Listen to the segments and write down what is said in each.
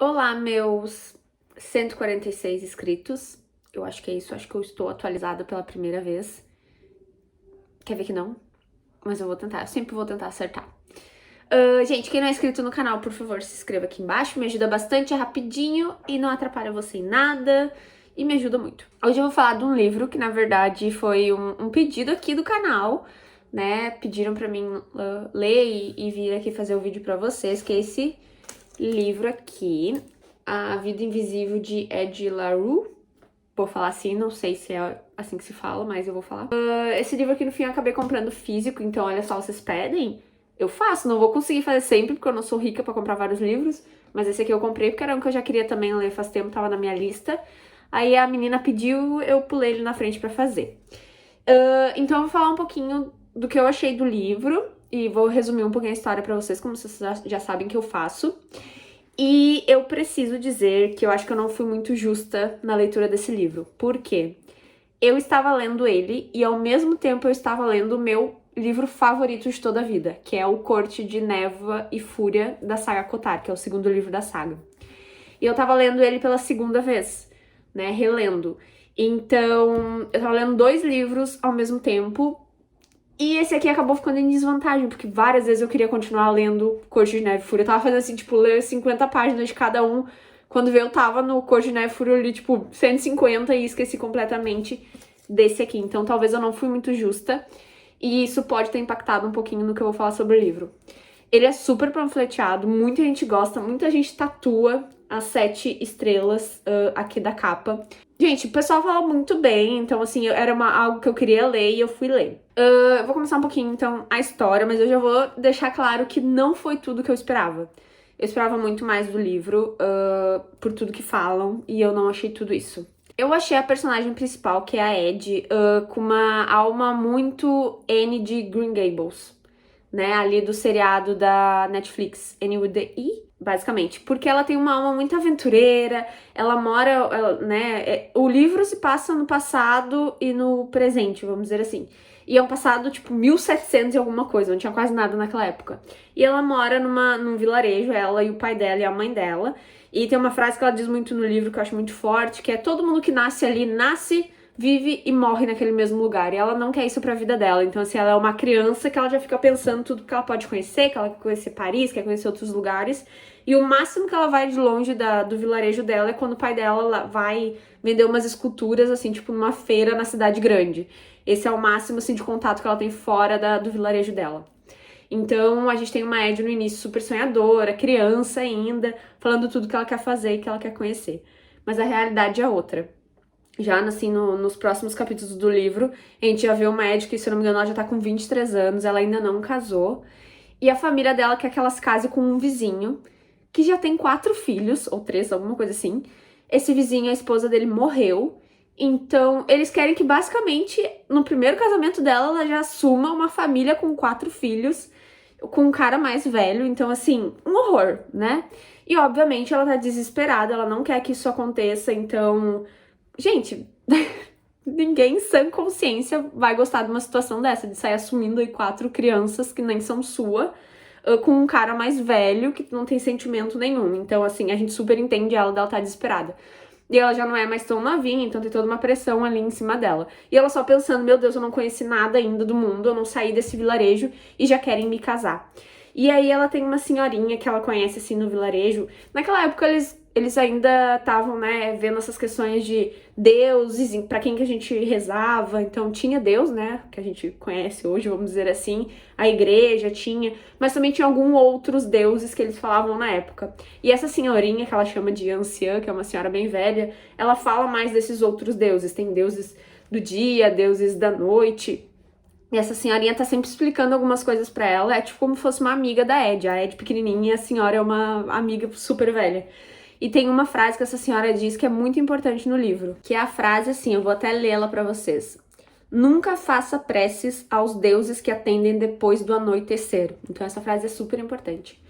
Olá, meus 146 inscritos. Eu acho que é isso, acho que eu estou atualizada pela primeira vez. Quer ver que não? Mas eu vou tentar, eu sempre vou tentar acertar. Gente, quem não é inscrito no canal, por favor, se inscreva aqui embaixo. Me ajuda bastante, é rapidinho e não atrapalha você em nada. E me ajuda muito. Hoje eu vou falar de um livro que, na verdade, foi um pedido aqui do canal, né? Pediram pra mim ler e vir aqui fazer o vídeo pra vocês, que é esse livro aqui, A Vida Invisível de Ed La Rue. Vou falar assim, não sei se é assim que se fala, mas eu vou falar. Esse livro aqui, no fim, eu acabei comprando físico, então olha só, vocês pedem, eu faço. Não vou conseguir fazer sempre, porque eu não sou rica pra comprar vários livros, mas esse aqui eu comprei porque era um que eu já queria também ler faz tempo, tava na minha lista. Aí a menina pediu, eu pulei ele na frente pra fazer. Então eu vou falar um pouquinho do que eu achei do livro e vou resumir um pouquinho a história pra vocês, como vocês já sabem que eu faço. E eu preciso dizer que eu acho que eu não fui muito justa na leitura desse livro. Por quê? Eu estava lendo ele e ao mesmo tempo eu estava lendo o meu livro favorito de toda a vida, que é O Corte de Névoa e Fúria, da saga Kotar, que é o segundo livro da saga. E eu tava lendo ele pela segunda vez, né, relendo. Então, eu tava lendo dois livros ao mesmo tempo. E esse aqui acabou ficando em desvantagem, porque várias vezes eu queria continuar lendo Corte de Neve e Fúria. Eu tava fazendo assim, tipo, ler 50 páginas de cada um. Quando veio, eu tava no Corte de Neve e Fúria, eu li, tipo, 150 e esqueci completamente desse aqui. Então, talvez eu não fui muito justa. E isso pode ter impactado um pouquinho no que eu vou falar sobre o livro. Ele é super panfleteado, muita gente gosta, muita gente tatua as 7 estrelas aqui da capa. Gente, o pessoal fala muito bem, então assim, era algo que eu queria ler e eu fui ler. Eu vou começar um pouquinho, então, a história, mas eu já vou deixar claro que não foi tudo que eu esperava. Eu esperava muito mais do livro, por tudo que falam, e eu não achei tudo isso. Eu achei a personagem principal, que é a Ed, com uma alma muito Anne de Green Gables, né, ali do seriado da Netflix, Anne with the E, basicamente, porque ela tem uma alma muito aventureira, ela mora, né, o livro se passa no passado e no presente, vamos dizer assim, e é um passado, tipo, 1700 e alguma coisa, não tinha quase nada naquela época, e ela mora num vilarejo, ela e o pai dela e a mãe dela, e tem uma frase que ela diz muito no livro que eu acho muito forte, que é: todo mundo que nasce ali, nasce, vive e morre naquele mesmo lugar. E ela não quer isso pra vida dela. Então, assim, ela é uma criança que ela já fica pensando tudo que ela pode conhecer, que ela quer conhecer Paris, quer conhecer outros lugares. E o máximo que ela vai de longe do vilarejo dela é quando o pai dela vai vender umas esculturas, assim, tipo, numa feira na cidade grande. Esse é o máximo, assim, de contato que ela tem fora do vilarejo dela. Então, a gente tem uma Ed no início super sonhadora, criança ainda, falando tudo que ela quer fazer e que ela quer conhecer. Mas a realidade é outra. Já, assim, nos próximos capítulos do livro, a gente já vê uma Ed que, se eu não me engano, ela já tá com 23 anos, ela ainda não casou. E a família dela quer que ela se case com um vizinho, que já tem 4 filhos, ou 3, alguma coisa assim. Esse vizinho, a esposa dele morreu. Então, eles querem que, basicamente, no primeiro casamento dela, ela já assuma uma família com 4 filhos, com um cara mais velho. Então, assim, um horror, né? E, obviamente, ela tá desesperada, ela não quer que isso aconteça, então... Gente, ninguém em sã consciência vai gostar de uma situação dessa, de sair assumindo aí 4 crianças que nem são sua, com um cara mais velho que não tem sentimento nenhum. Então, assim, a gente super entende ela dela tá desesperada. E ela já não é mais tão novinha, então tem toda uma pressão ali em cima dela. E ela só pensando: meu Deus, eu não conheci nada ainda do mundo, eu não saí desse vilarejo e já querem me casar. E aí ela tem uma senhorinha que ela conhece, assim, no vilarejo. Naquela época eles ainda estavam, né, vendo essas questões de deuses, pra quem que a gente rezava. Então tinha Deus, né, que a gente conhece hoje, vamos dizer assim, a igreja tinha, mas também tinha alguns outros deuses que eles falavam na época. E essa senhorinha, que ela chama de anciã, que é uma senhora bem velha, ela fala mais desses outros deuses. Tem deuses do dia, deuses da noite. E essa senhorinha tá sempre explicando algumas coisas pra ela, é tipo como se fosse uma amiga da Ed. A Ed pequenininha e a senhora é uma amiga super velha. E tem uma frase que essa senhora diz que é muito importante no livro, que é a frase assim, eu vou até lê-la pra vocês. Nunca faça preces aos deuses que atendem depois do anoitecer. Então essa frase é super importante.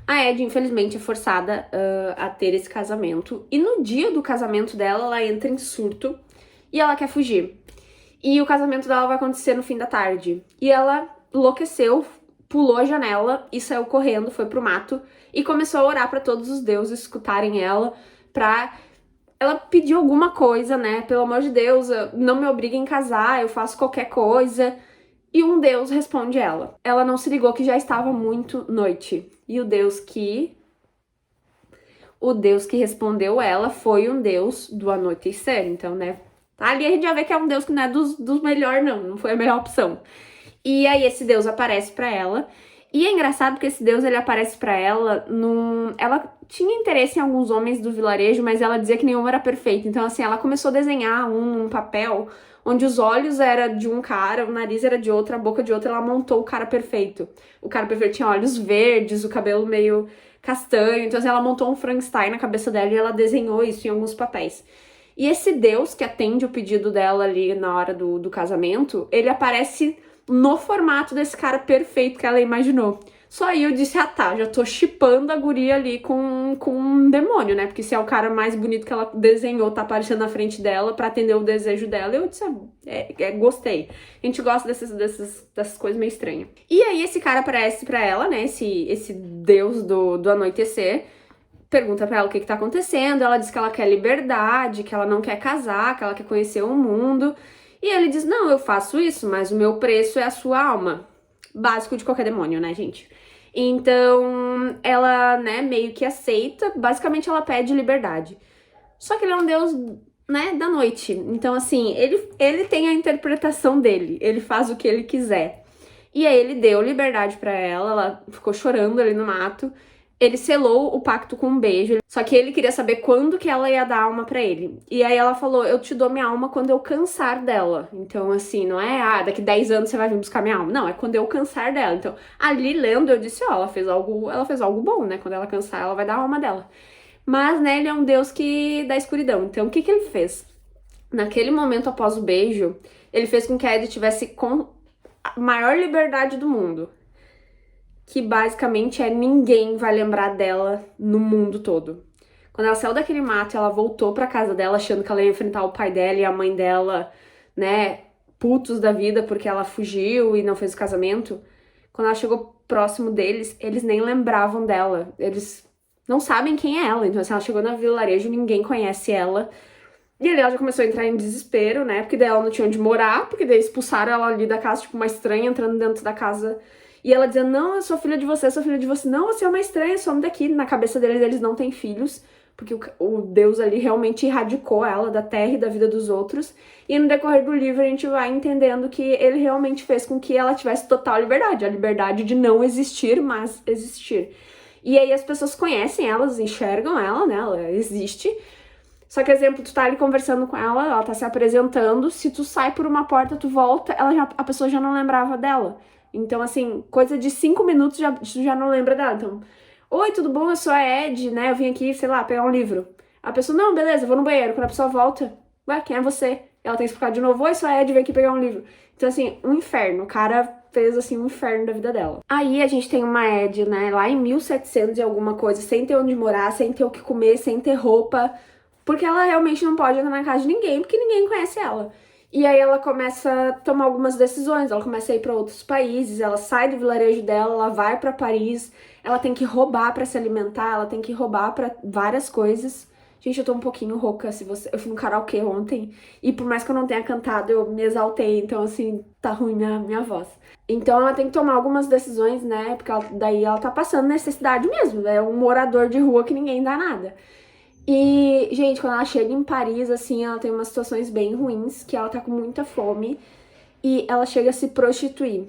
A Ed, infelizmente, é forçada a ter esse casamento. E no dia do casamento dela, ela entra em surto e ela quer fugir. E o casamento dela vai acontecer no fim da tarde. E ela enlouqueceu, pulou a janela e saiu correndo, foi pro mato e começou a orar pra todos os deuses escutarem ela, pra ela pedir alguma coisa, né? Pelo amor de Deus, não me obriguem a casar, eu faço qualquer coisa. E um deus responde ela. Ela não se ligou que já estava muito noite. E o deus que respondeu ela foi um deus do anoitecer. Então, né? Ali a gente já vê que é um deus que não é dos melhores, não foi a melhor opção. E aí esse deus aparece pra ela. E é engraçado porque esse deus, ele aparece pra ela Ela tinha interesse em alguns homens do vilarejo, mas ela dizia que nenhum era perfeito. Então, assim, ela começou a desenhar num papel onde os olhos era de um cara, o nariz era de outro, a boca de outro. Ela montou o cara perfeito. O cara perfeito tinha olhos verdes, o cabelo meio castanho. Então, assim, ela montou um Frankenstein na cabeça dela e ela desenhou isso em alguns papéis. E esse deus que atende o pedido dela ali na hora do casamento, ele aparece no formato desse cara perfeito que ela imaginou. Só aí eu disse, tá, já tô shippando a guria ali com um demônio, né? Porque se é o cara mais bonito que ela desenhou, tá aparecendo na frente dela pra atender o desejo dela, eu disse, gostei. A gente gosta dessas coisas meio estranhas. E aí esse cara aparece pra ela, né? Esse deus do anoitecer, pergunta pra ela o que tá acontecendo, ela diz que ela quer liberdade, que ela não quer casar, que ela quer conhecer o mundo. E ele diz, não, eu faço isso, mas o meu preço é a sua alma. Básico de qualquer demônio, né, gente? Então, ela, né, meio que aceita. Basicamente, ela pede liberdade. Só que ele é um deus, né, da noite. Então, assim, ele tem a interpretação dele. Ele faz o que ele quiser. E aí, ele deu liberdade pra ela ficou chorando ali no mato. Ele selou o pacto com um beijo, só que ele queria saber quando que ela ia dar a alma pra ele. E aí ela falou, eu te dou minha alma quando eu cansar dela. Então, assim, não é, daqui 10 anos você vai vir buscar minha alma. Não, é quando eu cansar dela. Então, ali lendo, eu disse, ela fez algo bom, né? Quando ela cansar, ela vai dar a alma dela. Mas, né, ele é um deus da escuridão. Então, o que ele fez? Naquele momento após o beijo, ele fez com que a Eddie tivesse com a maior liberdade do mundo. Que basicamente ninguém vai lembrar dela no mundo todo. Quando ela saiu daquele mato, ela voltou pra casa dela achando que ela ia enfrentar o pai dela e a mãe dela, né, putos da vida porque ela fugiu e não fez o casamento. Quando ela chegou próximo deles, eles nem lembravam dela. Eles não sabem quem é ela. Então, assim, ela chegou na vilarejo, ninguém conhece ela. E ali ela já começou a entrar em desespero, né, porque daí ela não tinha onde morar, porque daí expulsaram ela ali da casa, tipo, uma estranha entrando dentro da casa. E ela dizia, não, eu sou filha de você, sou filha de você. Não, você é uma estranha, some daqui. Na cabeça deles, eles não têm filhos, porque o Deus ali realmente erradicou ela da terra e da vida dos outros. E no decorrer do livro, a gente vai entendendo que ele realmente fez com que ela tivesse total liberdade. A liberdade de não existir, mas existir. E aí as pessoas conhecem ela, enxergam ela, né? Ela existe. Só que, exemplo, tu tá ali conversando com ela tá se apresentando, se tu sai por uma porta, tu volta, a pessoa já não lembrava dela. Então, assim, coisa de 5 minutos já não lembra dela. Então, oi, tudo bom? Eu sou a Ed, né? Eu vim aqui, sei lá, pegar um livro. A pessoa, não, beleza, vou no banheiro. Quando a pessoa volta, ué, quem é você? Ela tem que explicar de novo, oi, sou a Ed, vim aqui pegar um livro. Então, assim, um inferno. O cara fez, assim, um inferno da vida dela. Aí a gente tem uma Ed, né, lá em 1700 e alguma coisa, sem ter onde morar, sem ter o que comer, sem ter roupa, porque ela realmente não pode entrar na casa de ninguém, porque ninguém conhece ela. E aí ela começa a tomar algumas decisões, ela começa a ir para outros países, ela sai do vilarejo dela, ela vai para Paris, ela tem que roubar para se alimentar, ela tem que roubar para várias coisas. Gente, eu tô um pouquinho rouca, eu fui no karaokê ontem, e por mais que eu não tenha cantado, eu me exaltei, então assim, tá ruim minha voz. Então ela tem que tomar algumas decisões, né, porque daí ela tá passando necessidade mesmo, é um morador de rua que ninguém dá nada. E, gente, quando ela chega em Paris, assim, ela tem umas situações bem ruins, que ela tá com muita fome, e ela chega a se prostituir.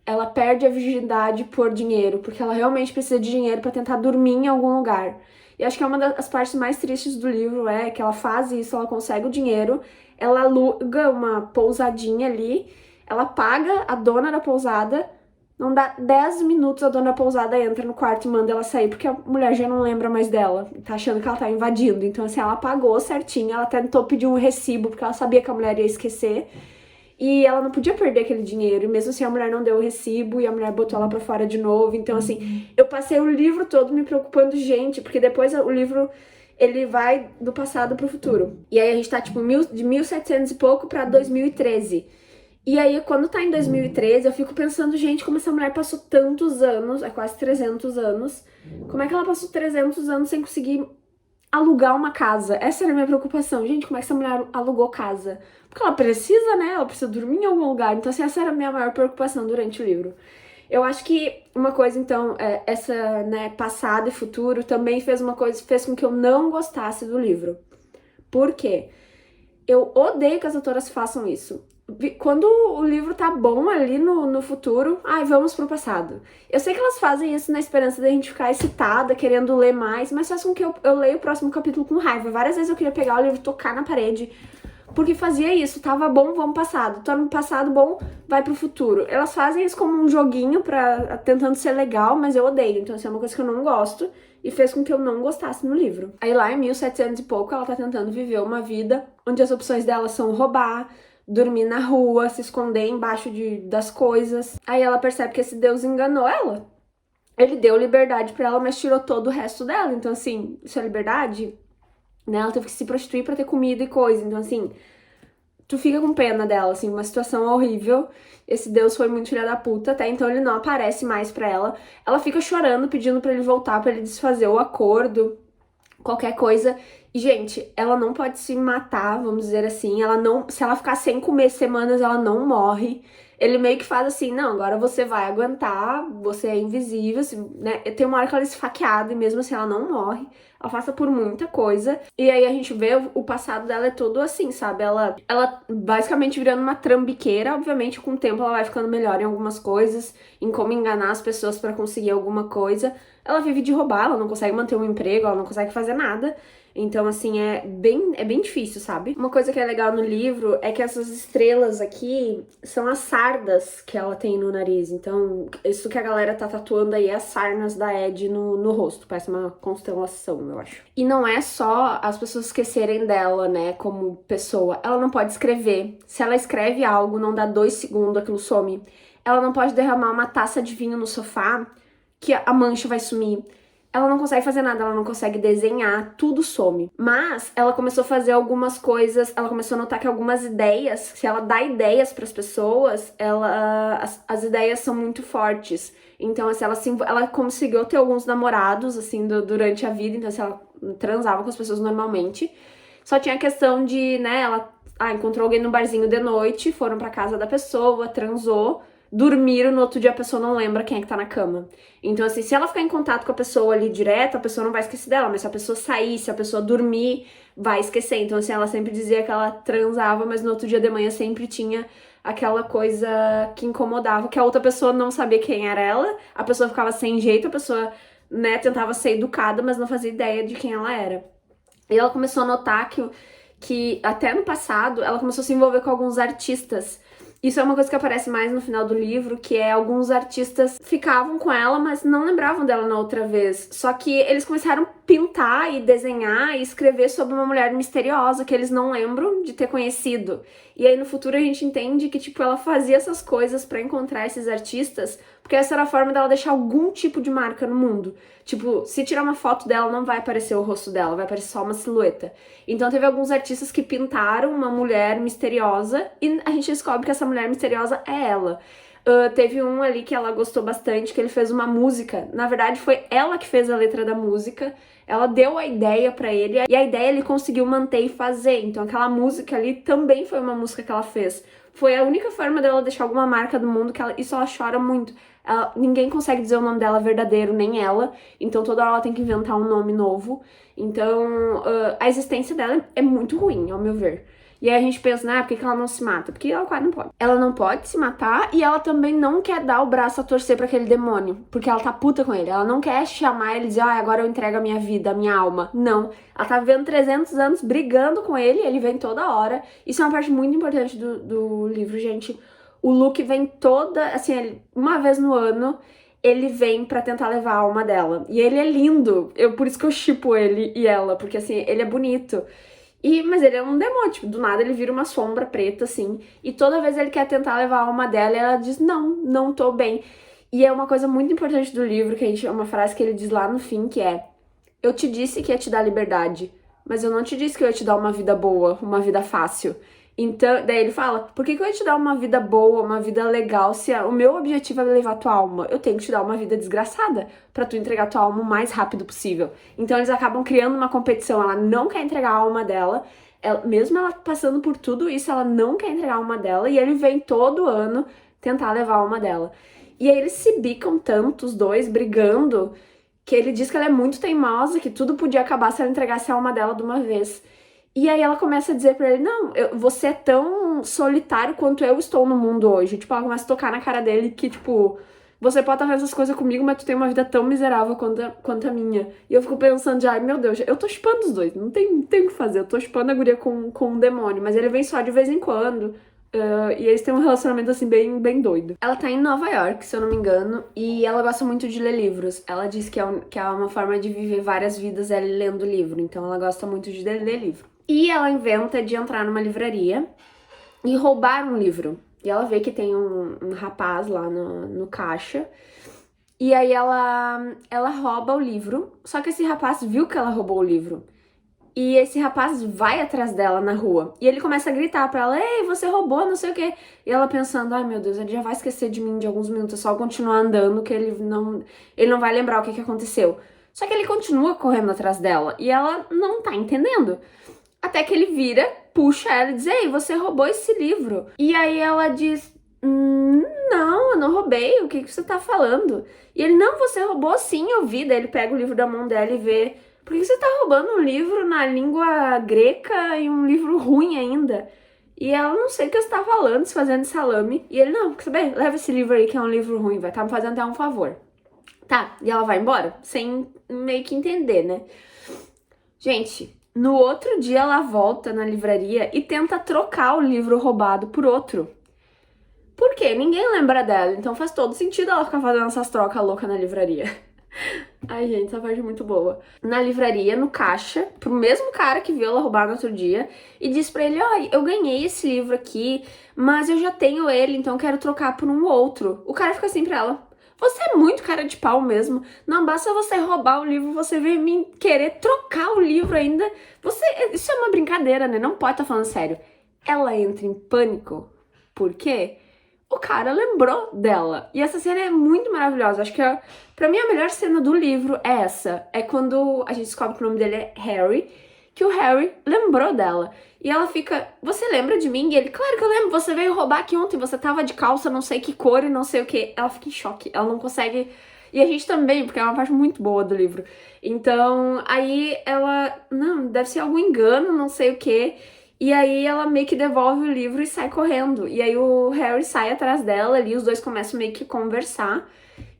Ela perde a virgindade por dinheiro, porque ela realmente precisa de dinheiro pra tentar dormir em algum lugar. E acho que é uma das partes mais tristes do livro, que ela faz isso, ela consegue o dinheiro, ela aluga uma pousadinha ali, ela paga a dona da pousada. Não dá 10 minutos, a dona da pousada entra no quarto e manda ela sair, porque a mulher já não lembra mais dela, tá achando que ela tá invadindo. Então, assim, ela pagou certinho, ela tentou pedir um recibo, porque ela sabia que a mulher ia esquecer. E ela não podia perder aquele dinheiro, e mesmo assim a mulher não deu o recibo, e a mulher botou ela pra fora de novo. Então, assim, eu passei o livro todo me preocupando, gente, porque depois o livro, ele vai do passado pro futuro. E aí a gente tá, tipo, de 1700 e pouco pra 2013. E aí, quando tá em 2013, eu fico pensando, gente, como essa mulher passou tantos anos, é quase 300 anos, como é que ela passou 300 anos sem conseguir alugar uma casa? Essa era a minha preocupação. Gente, como é que essa mulher alugou casa? Porque ela precisa, né? Ela precisa dormir em algum lugar. Então, assim, essa era a minha maior preocupação durante o livro. Eu acho que uma coisa, então, essa, né, passado e futuro também fez com que eu não gostasse do livro. Por quê? Eu odeio que as autoras façam isso. Quando o livro tá bom ali no futuro, ai, vamos pro passado. Eu sei que elas fazem isso na esperança da gente ficar excitada, querendo ler mais, mas faz com que eu leia o próximo capítulo com raiva. Várias vezes eu queria pegar o livro e tocar na parede, porque fazia isso, tava bom, vamos passado. Tá no passado, bom, vai pro futuro. Elas fazem isso como um joguinho tentando ser legal, mas eu odeio. Então, assim, é uma coisa que eu não gosto e fez com que eu não gostasse no livro. Aí lá em 1700 e pouco, ela tá tentando viver uma vida onde as opções dela são roubar, dormir na rua, se esconder embaixo das coisas. Aí ela percebe que esse Deus enganou ela. Ele deu liberdade pra ela, mas tirou todo o resto dela. Então, assim, isso é liberdade? Né? Ela teve que se prostituir pra ter comida e coisa. Então, assim, tu fica com pena dela, assim, uma situação horrível. Esse Deus foi muito filha da puta, até então ele não aparece mais pra ela. Ela fica chorando, pedindo pra ele voltar, pra ele desfazer o acordo, qualquer coisa. E, gente, ela não pode se matar, vamos dizer assim. Ela não, se ela ficar sem comer semanas, ela não morre. Ele meio que faz assim, não, agora você vai aguentar, você é invisível, né? Tem uma hora que ela é esfaqueada e mesmo assim ela não morre. Ela passa por muita coisa. E aí a gente vê o passado dela é todo assim, sabe? Ela basicamente virando uma trambiqueira. Obviamente, com o tempo ela vai ficando melhor em algumas coisas, em como enganar as pessoas pra conseguir alguma coisa. Ela vive de roubar, ela não consegue manter um emprego, ela não consegue fazer nada. Então, assim, é bem difícil, sabe? Uma coisa que é legal no livro é que essas estrelas aqui são as sardas que ela tem no nariz. Então, isso que a galera tá tatuando aí é as sarnas da Ed no rosto. Parece uma constelação, eu acho. E não é só as pessoas esquecerem dela, né, como pessoa. Ela não pode escrever. Se ela escreve algo, não dá 2 segundos, aquilo some. Ela não pode derramar uma taça de vinho no sofá, que a mancha vai sumir. Ela não consegue fazer nada, ela não consegue desenhar, tudo some. Mas ela começou a fazer algumas coisas, ela começou a notar que algumas ideias, se ela dá ideias para as pessoas, as ideias são muito fortes. Então, assim, ela conseguiu ter alguns namorados, assim, durante a vida, então, assim, ela transava com as pessoas normalmente. Só tinha a questão de, né, ela encontrou alguém no barzinho de noite, foram pra casa da pessoa, transou, dormiram, no outro dia a pessoa não lembra quem é que tá na cama. Então, assim, se ela ficar em contato com a pessoa ali direto, a pessoa não vai esquecer dela, mas se a pessoa sair, se a pessoa dormir, vai esquecer. Então, assim, ela sempre dizia que ela transava, mas no outro dia de manhã sempre tinha aquela coisa que incomodava, que a outra pessoa não sabia quem era ela, a pessoa ficava sem jeito, a pessoa, né, tentava ser educada, mas não fazia ideia de quem ela era. E ela começou a notar que até no passado, ela começou a se envolver com alguns artistas. Isso é uma coisa que aparece mais no final do livro, que é alguns artistas ficavam com ela, mas não lembravam dela na outra vez. Só que eles começaram a pintar e desenhar e escrever sobre uma mulher misteriosa que eles não lembram de ter conhecido. E aí no futuro a gente entende que, tipo, ela fazia essas coisas pra encontrar esses artistas, porque essa era a forma dela deixar algum tipo de marca no mundo. Tipo, se tirar uma foto dela, não vai aparecer o rosto dela, vai aparecer só uma silhueta. Então teve alguns artistas que pintaram uma mulher misteriosa e a gente descobre que essa mulher misteriosa é ela. Teve um ali que ela gostou bastante, que ele fez uma música. Na verdade, foi ela que fez a letra da música. Ela deu a ideia pra ele e a ideia ele conseguiu manter e fazer. Então aquela música ali também foi uma música que ela fez. Foi a única forma dela deixar alguma marca do mundo, isso ela chora muito. Ninguém consegue dizer o nome dela verdadeiro, nem ela. Então toda hora ela tem que inventar um nome novo. Então a existência dela é muito ruim, ao meu ver. E aí a gente pensa, né, por que ela não se mata? Porque ela quase não pode. Ela não pode se matar e ela também não quer dar o braço a torcer pra aquele demônio. Porque ela tá puta com ele. Ela não quer chamar ele e dizer, agora eu entrego a minha vida, a minha alma. Não. Ela tá vivendo 300 anos brigando com ele, ele vem toda hora. Isso é uma parte muito importante do livro, gente. O Luke vem assim, uma vez no ano, ele vem pra tentar levar a alma dela. E ele é lindo. Por isso que eu shippo ele e ela, porque assim, ele é bonito. Mas ele é um demônio, tipo, do nada ele vira uma sombra preta, assim. E toda vez ele quer tentar levar a alma dela e ela diz, não tô bem. E é uma coisa muito importante do livro, é uma frase que ele diz lá no fim, que é: eu te disse que ia te dar liberdade, mas eu não te disse que eu ia te dar uma vida boa, uma vida fácil. Então, daí ele fala, por que que eu ia te dar uma vida boa, uma vida legal, se o meu objetivo é levar tua alma? Eu tenho que te dar uma vida desgraçada pra tu entregar tua alma o mais rápido possível. Então eles acabam criando uma competição, ela não quer entregar a alma dela, mesmo ela passando por tudo isso, ela não quer entregar a alma dela, e ele vem todo ano tentar levar a alma dela. E aí eles se bicam tanto, os dois, brigando, que ele diz que ela é muito teimosa, que tudo podia acabar se ela entregasse a alma dela de uma vez. E aí ela começa a dizer pra ele, não, você é tão solitário quanto eu estou no mundo hoje. Tipo, ela começa a tocar na cara dele que, tipo, você pode estar fazendo essas coisas comigo, mas tu tem uma vida tão miserável quanto a minha. E eu fico pensando de, ai, meu Deus, eu tô chipando os dois, não tem o que fazer. Eu tô chipando a guria com um demônio, mas ele vem só de vez em quando. E eles têm um relacionamento, assim, bem doido. Ela tá em Nova York, se eu não me engano, e ela gosta muito de ler livros. Ela diz que é uma forma de viver várias vidas, ela lendo livro. Então ela gosta muito de ler livro. E ela inventa de entrar numa livraria e roubar um livro. E ela vê que tem um rapaz lá no caixa. E aí ela rouba o livro. Só que esse rapaz viu que ela roubou o livro. E esse rapaz vai atrás dela na rua. E ele começa a gritar pra ela, ei, você roubou, não sei o quê. E ela pensando, ai meu Deus, ele já vai esquecer de mim de alguns minutos, é só continuar andando que ele não vai lembrar o que aconteceu. Só que ele continua correndo atrás dela. E ela não tá entendendo. Até que ele vira, puxa ela e diz, ei, você roubou esse livro. E aí ela diz, não, eu não roubei, o que você tá falando? E ele, não, você roubou sim, eu vi. Daí ele pega o livro da mão dela e vê, por que você tá roubando um livro na língua greca e um livro ruim ainda? E ela, não sei o que você tá falando, se fazendo salame. E ele, não, quer saber? Leva esse livro aí que é um livro ruim, vai estar me fazendo até um favor. Tá, e ela vai embora, sem meio que entender, né? Gente, no outro dia ela volta na livraria e tenta trocar o livro roubado por outro. Por quê? Ninguém lembra dela, então faz todo sentido ela ficar fazendo essas trocas loucas na livraria. Ai, gente, essa parte é muito boa. Na livraria, no caixa, pro mesmo cara que viu ela roubar no outro dia, e diz pra ele, ó, eu ganhei esse livro aqui, mas eu já tenho ele, então eu quero trocar por um outro. O cara fica assim pra ela, você é muito cara de pau mesmo, não basta você roubar o livro, você vem me querer trocar o livro ainda. Isso é uma brincadeira, né? Não pode estar falando sério. Ela entra em pânico. Por quê? O cara lembrou dela. E essa cena é muito maravilhosa. Acho que, pra mim, a melhor cena do livro é essa. É quando a gente descobre que o nome dele é Harry, que o Harry lembrou dela. E ela fica, você lembra de mim? E ele, claro que eu lembro, você veio roubar aqui ontem, você tava de calça não sei que cor e não sei o que. Ela fica em choque, ela não consegue... E a gente também, porque é uma parte muito boa do livro. Então, aí ela, não, deve ser algum engano, não sei o que. E aí ela meio que devolve o livro e sai correndo. E aí o Harry sai atrás dela ali, os dois começam meio que conversar.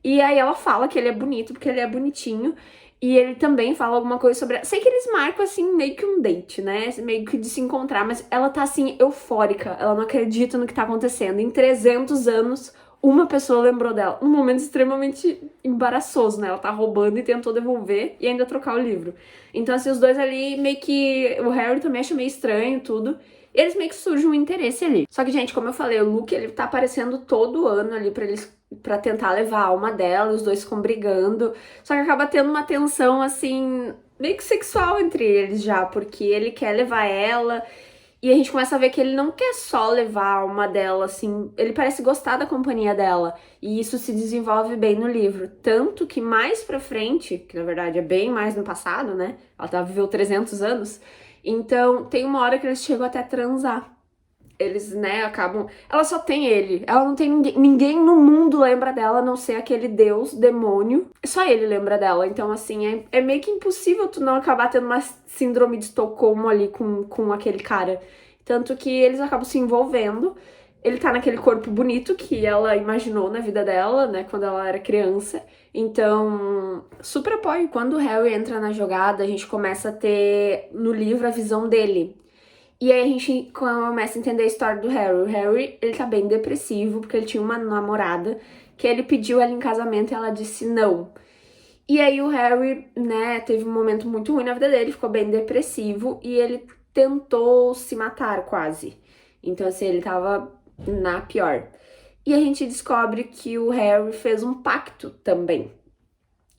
E aí ela fala que ele é bonito, porque ele é bonitinho. E ele também fala alguma coisa sobre... Sei que eles marcam, assim, meio que um date, né? Meio que de se encontrar, mas ela tá, assim, eufórica. Ela não acredita no que tá acontecendo. Em 300 anos, uma pessoa lembrou dela. Um momento extremamente embaraçoso, né? Ela tá roubando e tentou devolver e ainda trocar o livro. Então, assim, os dois ali meio que... O Harry também acha meio estranho tudo. E eles meio que surge um interesse ali. Só que, gente, como eu falei, o Luke, ele tá aparecendo todo ano ali pra tentar levar a alma dela, os dois ficam brigando. Só que acaba tendo uma tensão, assim, meio que sexual entre eles já, porque ele quer levar ela e a gente começa a ver que ele não quer só levar a alma dela, assim, ele parece gostar da companhia dela. E isso se desenvolve bem no livro. Tanto que mais pra frente, que na verdade é bem mais no passado, né? Ela viveu 300 anos. Então, tem uma hora que eles chegam até a transar. Eles, né, acabam... Ela só tem ele. Ela não tem ninguém. Ninguém no mundo lembra dela, a não ser aquele deus, demônio. Só ele lembra dela. Então, assim, é meio que impossível tu não acabar tendo uma síndrome de Estocolmo ali com aquele cara. Tanto que eles acabam se envolvendo. Ele tá naquele corpo bonito que ela imaginou na vida dela, né, quando ela era criança. Então, super apoio. Quando o Harry entra na jogada, a gente começa a ter no livro a visão dele. E aí a gente começa a entender a história do Harry. O Harry, ele tá bem depressivo, porque ele tinha uma namorada que ele pediu ela em casamento e ela disse não. E aí o Harry, né, teve um momento muito ruim na vida dele, ficou bem depressivo e ele tentou se matar quase. Então, assim, ele tava na pior. E a gente descobre que o Harry fez um pacto também.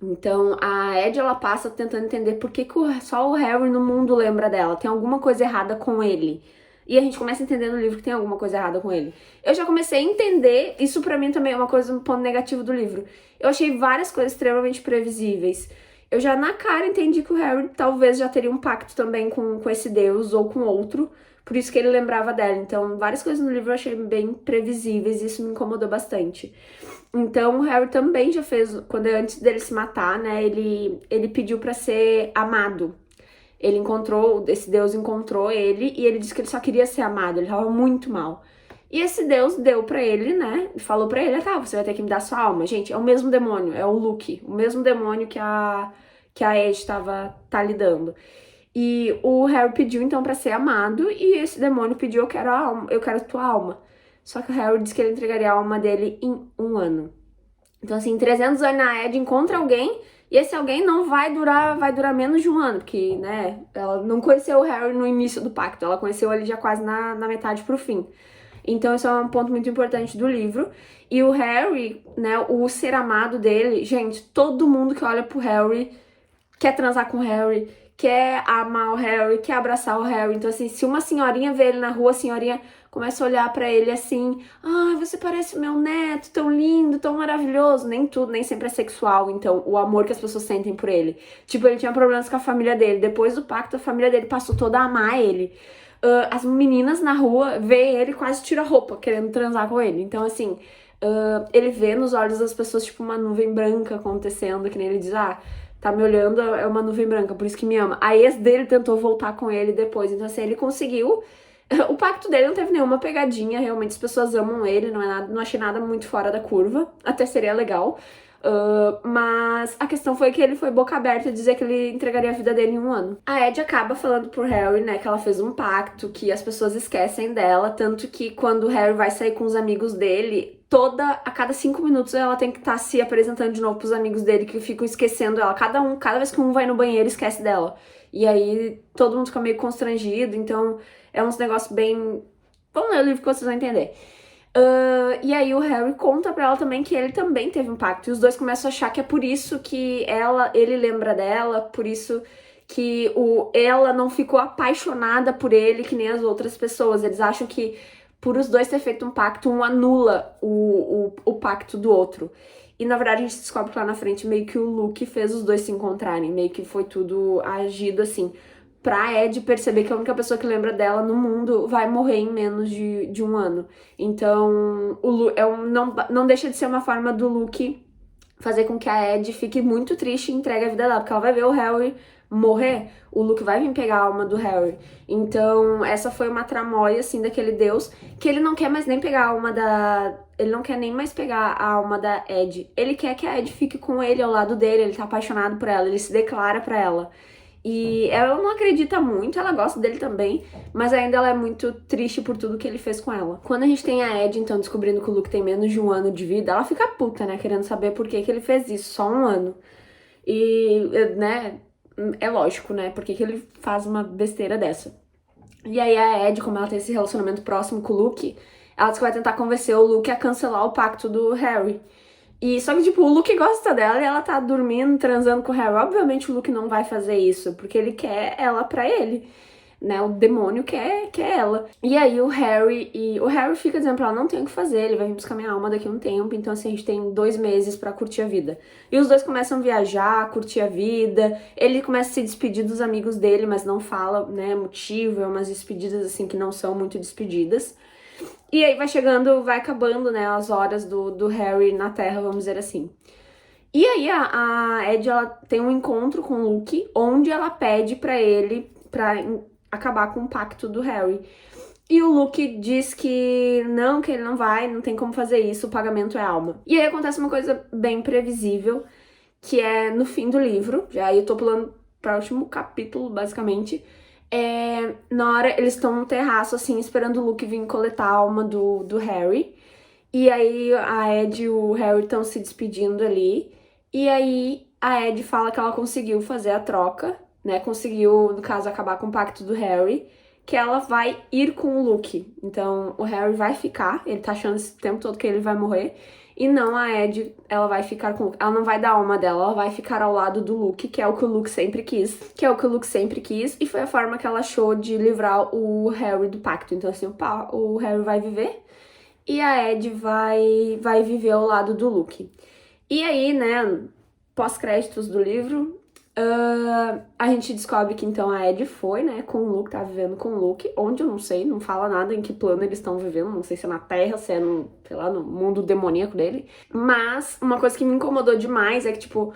Então, a Ed, ela passa tentando entender por que só o Harry no mundo lembra dela. Tem alguma coisa errada com ele. E a gente começa a entender no livro que tem alguma coisa errada com ele. Eu já comecei a entender, isso pra mim também é uma coisa, um ponto negativo do livro. Eu achei várias coisas extremamente previsíveis. Eu já na cara entendi que o Harry talvez já teria um pacto também com esse deus ou com outro, por isso que ele lembrava dela. Então, várias coisas no livro eu achei bem previsíveis e isso me incomodou bastante. Então, o Harry também já fez, antes dele se matar, né, ele pediu pra ser amado. Ele encontrou, esse Deus encontrou ele e ele disse que ele só queria ser amado, ele tava muito mal. E esse Deus deu pra ele, né, falou pra ele, tá, você vai ter que me dar sua alma. Gente, é o mesmo demônio, é o Luke, o mesmo demônio que a Ed tá lidando. E o Harry pediu então pra ser amado e esse demônio pediu, eu quero a tua alma. Só que o Harry disse que ele entregaria a alma dele em 1 ano. Então, assim, em 300 anos a Ed encontra alguém e esse alguém não vai durar menos de 1 ano, porque, né, ela não conheceu o Harry no início do pacto, ela conheceu ele já quase na metade pro fim. Então, isso é um ponto muito importante do livro. E o Harry, né, o ser amado dele, gente, todo mundo que olha pro Harry quer transar com o Harry, quer amar o Harry, quer abraçar o Harry. Então, assim, se uma senhorinha vê ele na rua, a senhorinha começa a olhar pra ele assim, você parece meu neto, tão lindo, tão maravilhoso. Nem tudo, nem sempre é sexual, então, o amor que as pessoas sentem por ele. Tipo, ele tinha problemas com a família dele. Depois do pacto, a família dele passou toda a amar ele. As meninas na rua vê ele e quase tira a roupa, querendo transar com ele. Então, assim, ele vê nos olhos das pessoas, tipo, uma nuvem branca acontecendo, que nem ele diz, tá me olhando, é uma nuvem branca, por isso que me ama. A ex dele tentou voltar com ele depois, então assim, ele conseguiu. O pacto dele não teve nenhuma pegadinha, realmente as pessoas amam ele, não achei nada muito fora da curva, até seria legal. Mas a questão foi que ele foi boca aberta dizer que ele entregaria a vida dele em 1 ano. A Ed acaba falando pro Harry, né, que ela fez um pacto, que as pessoas esquecem dela, tanto que quando o Harry vai sair com os amigos dele, a cada 5 minutos ela tem que estar se apresentando de novo pros amigos dele, que ficam esquecendo ela. Cada vez que um vai no banheiro, esquece dela. E aí todo mundo fica meio constrangido, então é uns negócios bem... Vamos ler o livro que vocês vão entender. E aí o Harry conta pra ela também que ele também teve um pacto. E os dois começam a achar que é por isso que ele lembra dela, por isso que ela não ficou apaixonada por ele que nem as outras pessoas. Eles acham que por os dois ter feito um pacto, um anula o pacto do outro. E na verdade a gente descobre que lá na frente meio que o Luke fez os dois se encontrarem. Meio que foi tudo agido assim. Pra Ed perceber que a única pessoa que lembra dela no mundo vai morrer em menos de 1 ano. Então, não deixa de ser uma forma do Luke fazer com que a Ed fique muito triste e entregue a vida dela, porque ela vai ver o Harry morrer, o Luke vai vir pegar a alma do Harry. Então, essa foi uma tramóia, assim, daquele deus, que ele não quer mais nem pegar a alma ele não quer nem mais pegar a alma da Ed. Ele quer que a Ed fique com ele, ao lado dele, ele tá apaixonado por ela, ele se declara pra ela. E ela não acredita muito, ela gosta dele também, mas ainda ela é muito triste por tudo que ele fez com ela. Quando a gente tem a Ed, então, descobrindo que o Luke tem menos de 1 ano de vida, ela fica puta, né, querendo saber por que ele fez isso, só 1 ano. E, né, é lógico, né, por que ele faz uma besteira dessa. E aí a Ed, como ela tem esse relacionamento próximo com o Luke, ela diz que vai tentar convencer o Luke a cancelar o pacto do Harry. E só que, tipo, o Luke gosta dela e ela tá dormindo, transando com o Harry. Obviamente o Luke não vai fazer isso, porque ele quer ela pra ele, né? O demônio quer ela. E aí o Harry fica dizendo pra ela, não tem o que fazer, ele vai vir buscar minha alma daqui a um tempo, então assim, a gente tem 2 meses pra curtir a vida. E os dois começam a viajar, curtir a vida, ele começa a se despedir dos amigos dele, mas não fala, né, motivo, é umas despedidas assim que não são muito despedidas. E aí vai acabando, né, as horas do Harry na Terra, vamos dizer assim. E aí a Ed, ela tem um encontro com o Luke, onde ela pede pra ele pra acabar com o pacto do Harry. E o Luke diz que ele não vai, não tem como fazer isso, o pagamento é alma. E aí acontece uma coisa bem previsível, que é no fim do livro, já eu tô pulando para o último capítulo, basicamente. Na hora, eles estão no terraço, assim, esperando o Luke vir coletar a alma do Harry. E aí a Ed e o Harry estão se despedindo ali. E aí a Ed fala que ela conseguiu fazer a troca, né? Conseguiu, no caso, acabar com o pacto do Harry. Que ela vai ir com o Luke. Então o Harry vai ficar, ele tá achando esse tempo todo que ele vai morrer. E não a Ed, ela vai ficar com o Luke. Ela não vai dar a alma dela, ela vai ficar ao lado do Luke, que é o que o Luke sempre quis. Que é o que o Luke sempre quis. E foi a forma que ela achou de livrar o Harry do pacto. Então, assim, o Harry vai viver e a Ed vai viver ao lado do Luke. E aí, né, pós-créditos do livro, a gente descobre que então a Ed foi, né, com o Luke, tá vivendo com o Luke, onde eu não sei, não fala nada em que plano eles estão vivendo, não sei se é na Terra, se é no, sei lá, no mundo demoníaco dele. Mas uma coisa que me incomodou demais é que, tipo,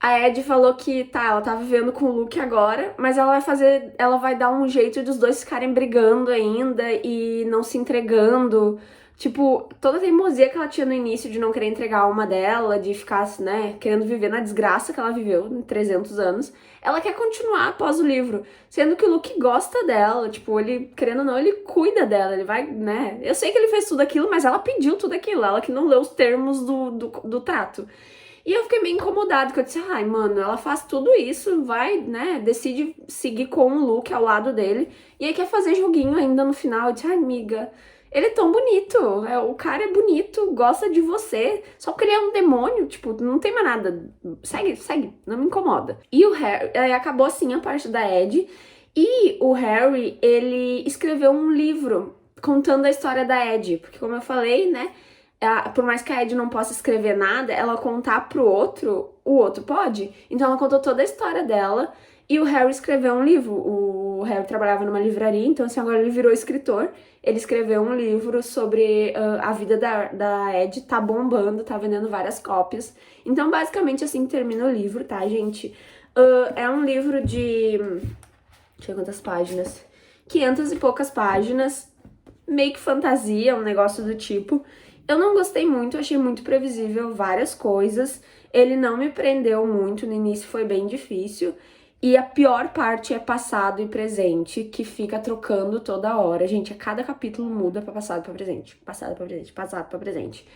a Ed falou que, tá, ela tá vivendo com o Luke agora, mas ela vai dar um jeito dos dois ficarem brigando ainda e não se entregando. Tipo, toda a teimosia que ela tinha no início de não querer entregar a alma dela, de ficar, né, querendo viver na desgraça que ela viveu em 300 anos, ela quer continuar após o livro. Sendo que o Luke gosta dela, tipo, ele, querendo ou não, ele cuida dela, ele vai, né. Eu sei que ele fez tudo aquilo, mas ela pediu tudo aquilo, ela que não leu os termos do trato. E eu fiquei meio incomodada, porque eu disse, ai, mano, ela faz tudo isso, vai, né, decide seguir com o Luke ao lado dele, e aí quer fazer joguinho ainda no final. Eu disse, ai, amiga, ele é tão bonito, o cara é bonito, gosta de você, só porque ele é um demônio, tipo, não tem mais nada, segue, não me incomoda. E o Harry, acabou assim a parte da Ed, e o Harry, ele escreveu um livro contando a história da Ed, porque como eu falei, né, por mais que a Ed não possa escrever nada, ela contar pro outro, o outro pode. Então ela contou toda a história dela e o Harry escreveu um livro. O Harry trabalhava numa livraria, então assim, agora ele virou escritor. Ele escreveu um livro sobre a vida da Ed, tá bombando, tá vendendo várias cópias. Então basicamente assim termina o livro, tá, gente? É um livro de... deixa eu ver quantas páginas. 500 e poucas páginas, meio que fantasia, um negócio do tipo. Eu não gostei muito, achei muito previsível várias coisas. Ele não me prendeu muito, no início foi bem difícil. E a pior parte é passado e presente, que fica trocando toda hora. Gente, a cada capítulo muda pra passado pra presente. Passado pra presente, passado pra presente.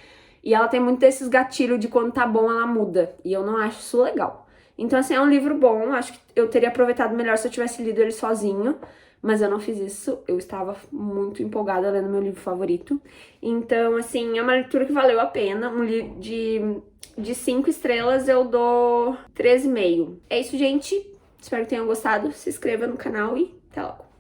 E ela tem muito desses gatilhos de quando tá bom ela muda. E eu não acho isso legal. Então, assim, é um livro bom. Acho que eu teria aproveitado melhor se eu tivesse lido ele sozinho. Mas eu não fiz isso, eu estava muito empolgada lendo meu livro favorito. Então, assim, é uma leitura que valeu a pena. Um livro de 5 estrelas eu dou 3,5. É isso, gente. Espero que tenham gostado. Se inscreva no canal e até logo.